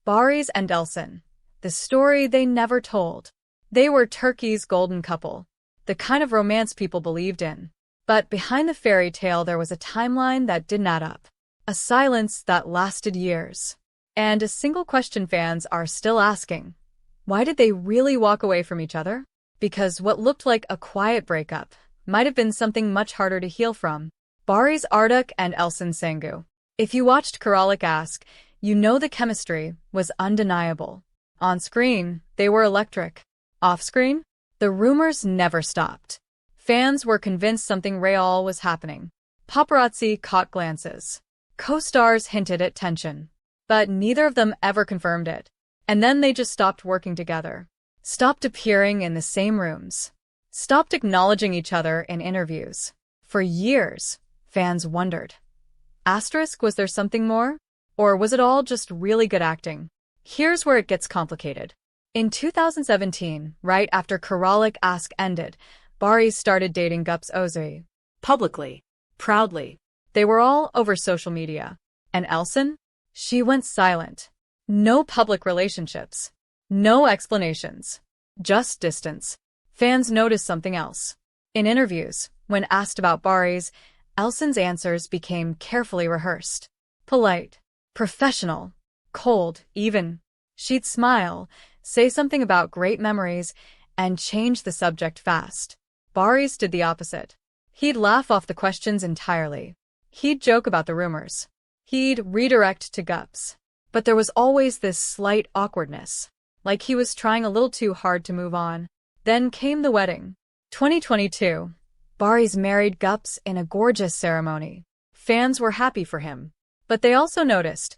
Baris and Elcin. The story they never told. They were Turkey's golden couple, the kind of romance people believed in. But behind the fairy tale there was a timeline that didn't add up. A silence that lasted years. And a single question fans are still asking. Why did they really walk away from each other? Because what looked like a quiet breakup might have been something much harder to heal from. Barış Arduç and Elçin Sangu. If you watched Kiralık Aşk, you know the chemistry was undeniable. On screen, they were electric. Off-screen, the rumors never stopped. Fans were convinced something real was happening. Paparazzi caught glances. Co-stars hinted at tension. But neither of them ever confirmed it. And then they just stopped working together. Stopped appearing in the same rooms. Stopped acknowledging each other in interviews. For years, fans wondered. Was there something more? Or was it all just really good acting? Here's where it gets complicated. In 2017, right after Kiralık Aşk ended, Baris started dating Gups Ozay. Publicly. Proudly. They were all over social media. And Elcin? She went silent. No public relationships. No explanations. Just distance. Fans noticed something else. In interviews, when asked about Baris, Elcin's answers became carefully rehearsed. Polite. Professional. Cold, even. She'd smile, say something about great memories, and change the subject fast. Baris did the opposite. He'd laugh off the questions entirely. He'd joke about the rumors. He'd redirect to Gups. But there was always this slight awkwardness, like he was trying a little too hard to move on. Then came the wedding. 2022. Baris married Gups in a gorgeous ceremony. Fans were happy for him. But they also noticed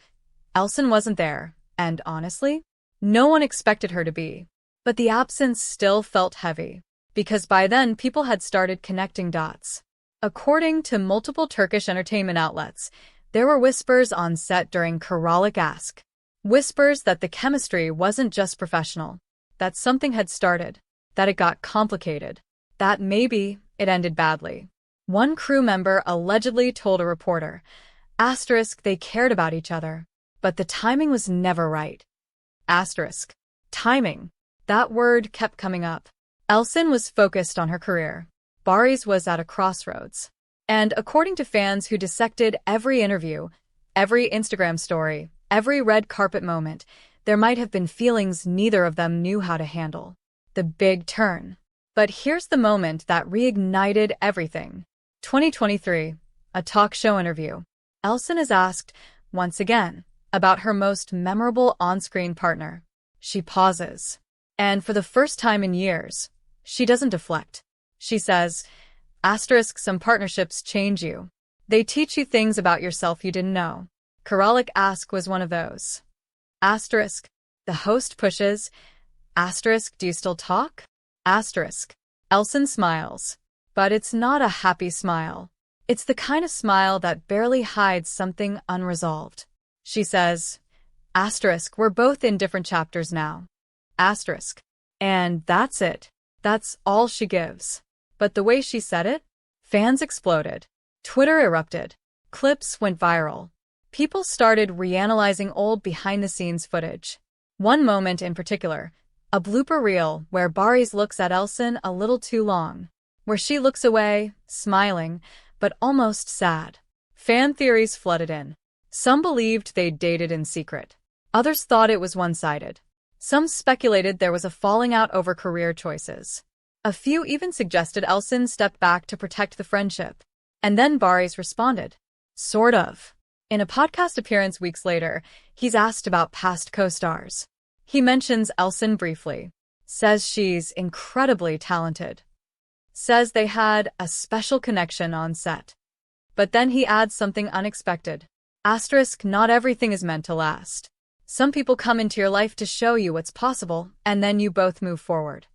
Elcin wasn't there, and honestly, no one expected her to be. But the absence still felt heavy, because by then people had started connecting dots. According to multiple Turkish entertainment outlets, there were whispers on set during Kiralık Aşk. Whispers that the chemistry wasn't just professional, that something had started, that it got complicated, that maybe it ended badly. One crew member allegedly told a reporter, they cared about each other, but the timing was never right. Timing. That word kept coming up. Elcin was focused on her career. Baris was at a crossroads. And according to fans who dissected every interview, every Instagram story, every red carpet moment, there might have been feelings neither of them knew how to handle. The big turn. But here's the moment that reignited everything. 2023, a talk show interview. Elcin is asked, once again, about her most memorable on-screen partner. She pauses. And for the first time in years, she doesn't deflect. She says, some partnerships change you. They teach you things about yourself you didn't know. Kiralık Aşk was one of those. The host pushes. Do you still talk? Elcin smiles. But it's not a happy smile. It's the kind of smile that barely hides something unresolved. She says, we're both in different chapters now. And that's it. That's all she gives. But the way she said it, fans exploded. Twitter erupted. Clips went viral. People started reanalyzing old behind-the-scenes footage. One moment in particular, a blooper reel where Baris looks at Elcin a little too long, where she looks away, smiling, but almost sad. Fan theories flooded in. Some believed they'd dated in secret. Others thought it was one-sided. Some speculated there was a falling out over career choices. A few even suggested Elcin stepped back to protect the friendship. And then Baris responded. Sort of. In a podcast appearance weeks later, he's asked about past co-stars. He mentions Elcin briefly. Says she's incredibly talented. Says they had a special connection on set. But then he adds something unexpected. Not everything is meant to last. Some people come into your life to show you what's possible, and then you both move forward.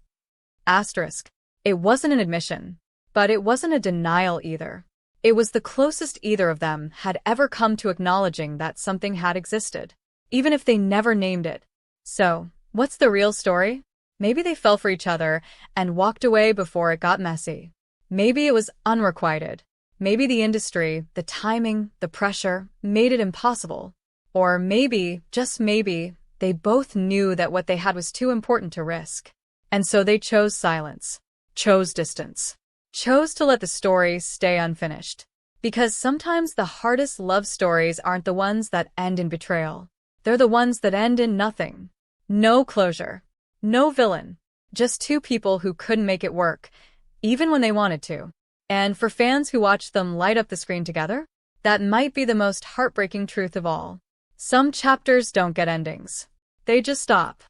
It wasn't an admission, but it wasn't a denial either. It was the closest either of them had ever come to acknowledging that something had existed, even if they never named it. So, what's the real story? Maybe they fell for each other and walked away before it got messy. Maybe it was unrequited. Maybe the industry, the timing, the pressure, made it impossible. Or maybe, just maybe, They both knew that what they had was too important to risk. And so they chose silence, chose distance, chose to let the story stay unfinished. Because sometimes the hardest love stories aren't the ones that end in betrayal. They're the ones that end in nothing. No closure. No villain. Just two people who couldn't make it work, even when they wanted to. And for fans who watch them light up the screen together, that might be the most heartbreaking truth of all. Some chapters don't get endings. They just stop.